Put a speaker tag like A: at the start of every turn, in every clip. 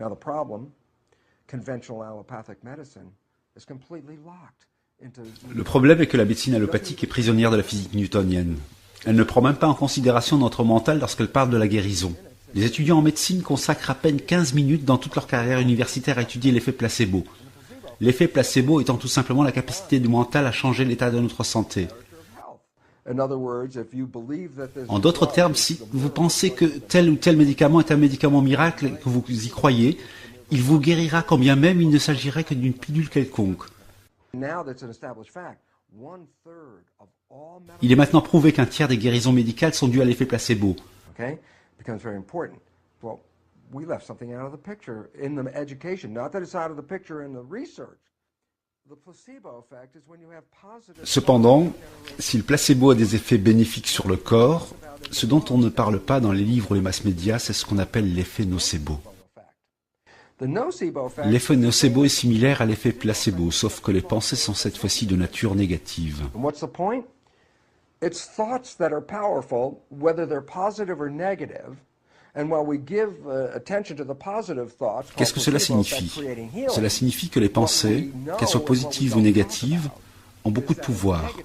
A: Now the problem, conventional allopathic medicine is completely locked into...
B: Le problème est que la médecine allopathique est prisonnière de la physique newtonienne. Elle ne prend même pas en considération notre mental lorsqu'elle parle de la guérison. Les étudiants en médecine consacrent à peine 15 minutes dans toute leur carrière universitaire à étudier l'effet placebo. L'effet placebo étant tout simplement la capacité du mental à changer l'état de notre santé. En d'autres termes, si vous pensez que tel ou tel médicament est un médicament miracle et que vous y croyez, il vous guérira quand bien même il ne s'agirait que d'une pilule quelconque. Il est maintenant prouvé qu'un tiers des guérisons médicales sont dues à l'effet placebo. Cependant, si le placebo a des effets bénéfiques sur le corps, ce dont on ne parle pas dans les livres ou les mass médias, c'est ce qu'on appelle l'effet nocebo. L'effet nocebo est similaire à l'effet placebo, sauf que les pensées sont cette fois-ci de nature négative. Qu'est-ce que cela signifie? Cela signifie que les pensées, qu'elles soient positives ou négatives, ont beaucoup de pouvoir.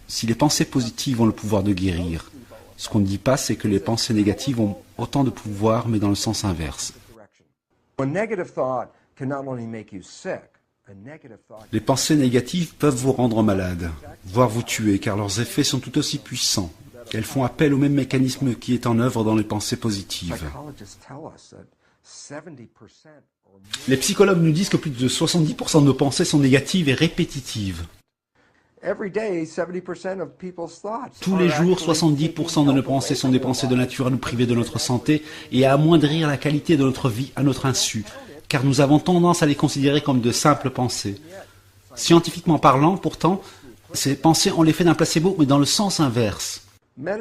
B: Si les pensées positives ont le pouvoir de guérir, ce qu'on ne dit pas, c'est que les pensées négatives ont autant de pouvoir, mais dans le sens inverse. Les pensées négatives peuvent vous rendre malade, voire vous tuer, car leurs effets sont tout aussi puissants. Elles font appel au même mécanisme qui est en œuvre dans les pensées positives. Les psychologues nous disent que plus de 70% de nos pensées sont négatives et répétitives. Tous les jours, 70% de nos pensées sont des pensées de nature à nous priver de notre santé et à amoindrir la qualité de notre vie à notre insu, car nous avons tendance à les considérer comme de simples pensées. Scientifiquement parlant, pourtant, ces pensées ont l'effet d'un placebo, mais dans le sens inverse. La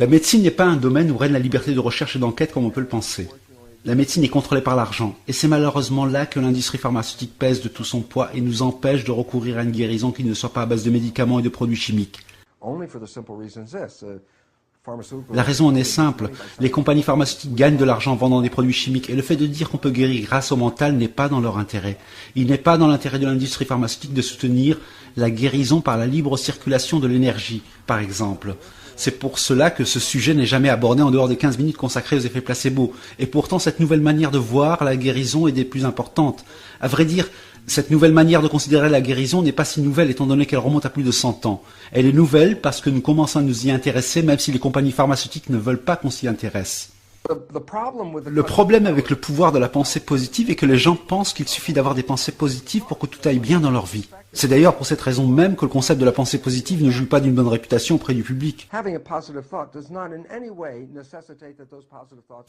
B: médecine n'est pas un domaine où règne la liberté de recherche et d'enquête comme on peut le penser. La médecine est contrôlée par l'argent, et c'est malheureusement là que l'industrie pharmaceutique pèse de tout son poids et nous empêche de recourir à une guérison qui ne soit pas à base de médicaments et de produits chimiques. La raison en est simple, les compagnies pharmaceutiques gagnent de l'argent en vendant des produits chimiques et le fait de dire qu'on peut guérir grâce au mental n'est pas dans leur intérêt. Il n'est pas dans l'intérêt de l'industrie pharmaceutique de soutenir la guérison par la libre circulation de l'énergie, par exemple. C'est pour cela que ce sujet n'est jamais abordé en dehors des 15 minutes consacrées aux effets placebo. Et pourtant, cette nouvelle manière de voir la guérison est des plus importantes. À vrai dire, cette nouvelle manière de considérer la guérison n'est pas si nouvelle étant donné qu'elle remonte à plus de 100 ans. Elle est nouvelle parce que nous commençons à nous y intéresser même si les compagnies pharmaceutiques ne veulent pas qu'on s'y intéresse. Le problème avec le pouvoir de la pensée positive est que les gens pensent qu'il suffit d'avoir des pensées positives pour que tout aille bien dans leur vie. C'est d'ailleurs pour cette raison même que le concept de la pensée positive ne jouit pas d'une bonne réputation auprès du public.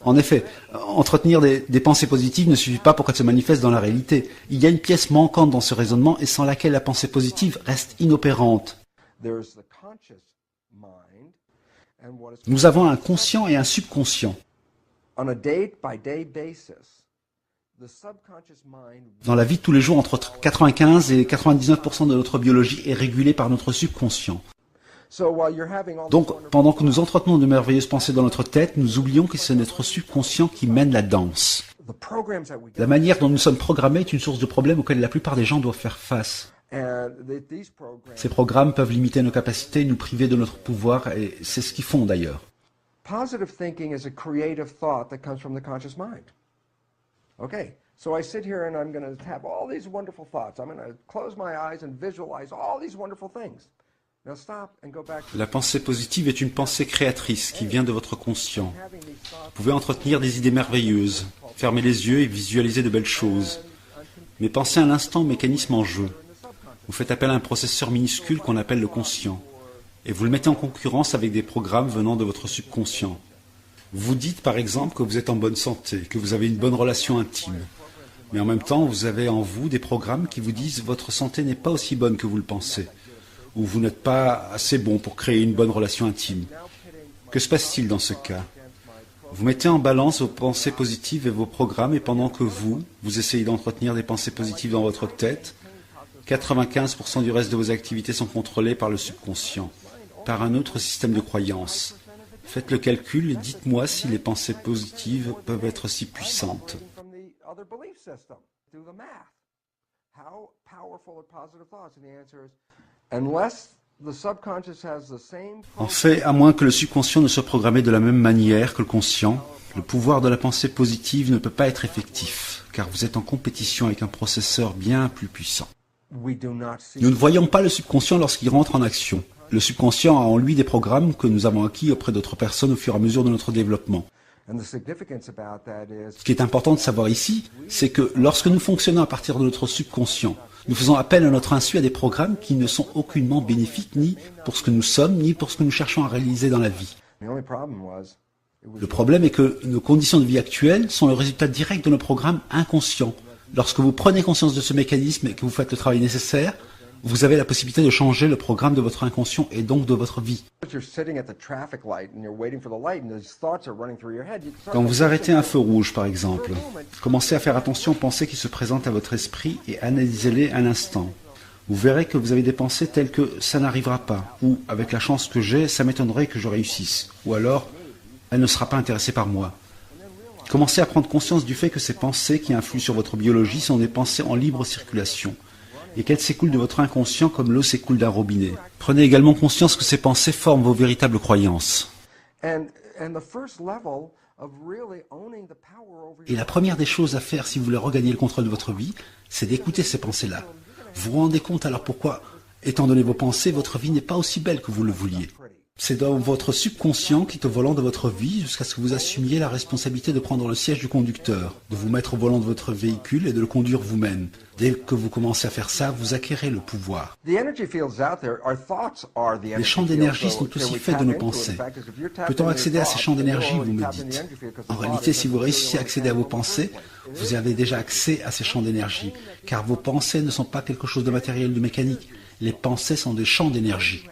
B: En effet, entretenir des pensées positives ne suffit pas pour qu'elles se manifestent dans la réalité. Il y a une pièce manquante dans ce raisonnement et sans laquelle la pensée positive reste inopérante. Nous avons un conscient et un subconscient. Dans la vie de tous les jours, entre 95 et 99% de notre biologie est régulée par notre subconscient. Donc, pendant que nous entretenons de merveilleuses pensées dans notre tête, nous oublions que c'est notre subconscient qui mène la danse. La manière dont nous sommes programmés est une source de problèmes auxquels la plupart des gens doivent faire face. Ces programmes peuvent limiter nos capacités, nous priver de notre pouvoir, et c'est ce qu'ils font d'ailleurs.
A: Positive thinking is a creative thought that comes from the conscious mind. Okay, so I sit here and I'm going to have all these wonderful thoughts. I'm going to close my eyes and visualize all these wonderful things. Now stop and go back to...
B: La pensée positive est une pensée créatrice qui vient de votre conscient. Vous pouvez entretenir des idées merveilleuses, fermer les yeux et visualiser de belles choses. Mais pensez à l'instant au mécanisme en jeu. Vous faites appel à un processeur minuscule qu'on appelle le conscient. Et vous le mettez en concurrence avec des programmes venant de votre subconscient. Vous dites par exemple que vous êtes en bonne santé, que vous avez une bonne relation intime. Mais en même temps, vous avez en vous des programmes qui vous disent que votre santé n'est pas aussi bonne que vous le pensez, ou vous n'êtes pas assez bon pour créer une bonne relation intime. Que se passe-t-il dans ce cas? Vous mettez en balance vos pensées positives et vos programmes, et pendant que vous essayez d'entretenir des pensées positives dans votre tête, 95% du reste de vos activités sont contrôlées par le subconscient, par un autre système de croyances. Faites le calcul et dites-moi si les pensées positives peuvent être si puissantes. En fait, à moins que le subconscient ne soit programmé de la même manière que le conscient, le pouvoir de la pensée positive ne peut pas être effectif, car vous êtes en compétition avec un processeur bien plus puissant. Nous ne voyons pas le subconscient lorsqu'il rentre en action. Le subconscient a en lui des programmes que nous avons acquis auprès d'autres personnes au fur et à mesure de notre développement. Ce qui est important de savoir ici, c'est que lorsque nous fonctionnons à partir de notre subconscient, nous faisons appel à notre insu à des programmes qui ne sont aucunement bénéfiques ni pour ce que nous sommes, ni pour ce que nous cherchons à réaliser dans la vie. Le problème est que nos conditions de vie actuelles sont le résultat direct de nos programmes inconscients. Lorsque vous prenez conscience de ce mécanisme et que vous faites le travail nécessaire, vous avez la possibilité de changer le programme de votre inconscient et donc de votre vie. Quand vous arrêtez un feu rouge, par exemple, commencez à faire attention aux pensées qui se présentent à votre esprit et analysez-les un instant. Vous verrez que vous avez des pensées telles que « ça n'arrivera pas » ou « avec la chance que j'ai, ça m'étonnerait que je réussisse » ou alors « elle ne sera pas intéressée par moi ». Commencez à prendre conscience du fait que ces pensées qui influent sur votre biologie sont des pensées en libre circulation et qu'elles s'écoulent de votre inconscient comme l'eau s'écoule d'un robinet. Prenez également conscience que ces pensées forment vos véritables croyances. Et la première des choses à faire si vous voulez regagner le contrôle de votre vie, c'est d'écouter ces pensées-là. Vous vous rendez compte alors pourquoi, étant donné vos pensées, votre vie n'est pas aussi belle que vous le vouliez. C'est dans votre subconscient qui est au volant de votre vie jusqu'à ce que vous assumiez la responsabilité de prendre le siège du conducteur, de vous mettre au volant de votre véhicule et de le conduire vous-même. Dès que vous commencez à faire ça, vous acquérez le pouvoir. Les champs d'énergie sont aussi faits de nos pensées. Peut-on accéder à ces champs d'énergie, vous me dites? En réalité, si vous réussissez à accéder à vos pensées, vous avez déjà accès à ces champs d'énergie, car vos pensées ne sont pas quelque chose de matériel, de mécanique. Les pensées sont des champs d'énergie.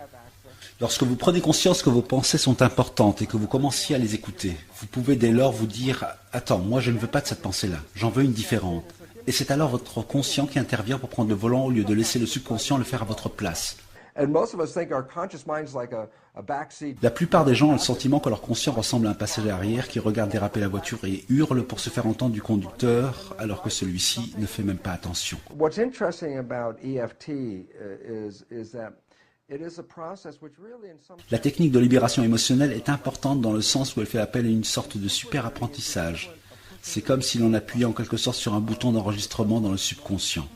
B: Lorsque vous prenez conscience que vos pensées sont importantes et que vous commenciez à les écouter, vous pouvez dès lors vous dire « Attends, moi je ne veux pas de cette pensée-là, j'en veux une différente ». Et c'est alors votre conscient qui intervient pour prendre le volant au lieu de laisser le subconscient le faire à votre place. La plupart des gens ont le sentiment que leur conscient ressemble à un passager arrière qui regarde déraper la voiture et hurle pour se faire entendre du conducteur alors que celui-ci ne fait même pas attention. La technique de libération émotionnelle est importante dans le sens où elle fait appel à une sorte de super apprentissage. C'est comme si l'on appuyait en quelque sorte sur un bouton d'enregistrement dans le subconscient.